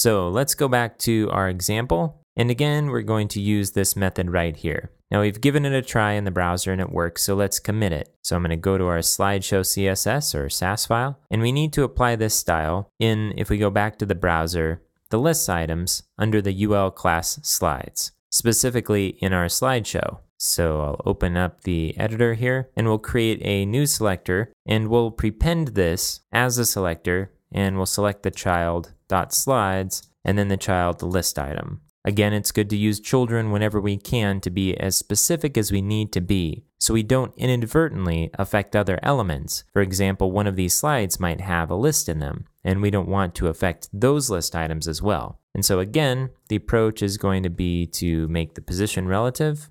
So let's go back to our example. And again, we're going to use this method right here. Now we've given it a try in the browser and it works, so let's commit it. So I'm going to go to our slideshow CSS or SAS file, and we need to apply this style in, if we go back to the browser, the lists items under the UL class slides, specifically in our slideshow. So I'll open up the editor here and we'll create a new selector and we'll prepend this as a selector and we'll select the child.slides and then the child list item. Again, it's good to use children whenever we can to be as specific as we need to be, so we don't inadvertently affect other elements. For example, one of these slides might have a list in them, and we don't want to affect those list items as well. And so again, the approach is going to be to make the position relative,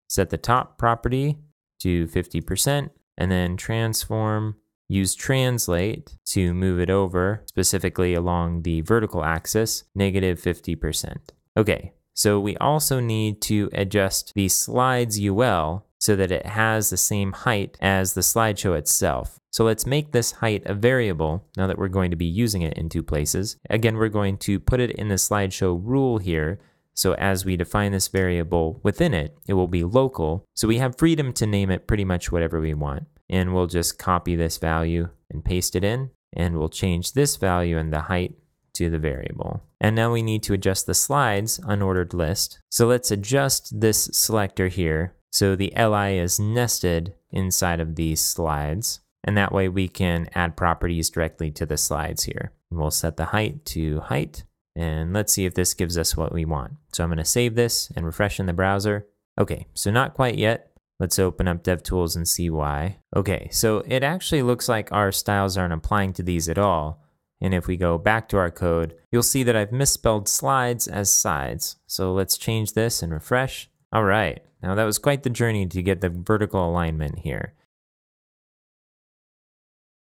set the top property to 50%, and then transform, use translate to move it over, specifically along the vertical axis, -50%. Okay, so we also need to adjust the slides UL so that it has the same height as the slideshow itself. So let's make this height a variable now that we're going to be using it in two places. Again, we're going to put it in the slideshow rule here. So as we define this variable within it, it will be local. So we have freedom to name it pretty much whatever we want. And we'll just copy this value and paste it in. And we'll change this value and the height to the variable. And now we need to adjust the slides unordered list. So let's adjust this selector here so the li is nested inside of these slides. And that way we can add properties directly to the slides here. And we'll set the height to height. And let's see if this gives us what we want. So I'm going to save this and refresh in the browser. Okay, so not quite yet. Let's open up DevTools and see why. Okay, so it actually looks like our styles aren't applying to these at all. And if we go back to our code, you'll see that I've misspelled slides as sides. So let's change this and refresh. All right, now that was quite the journey to get the vertical alignment here.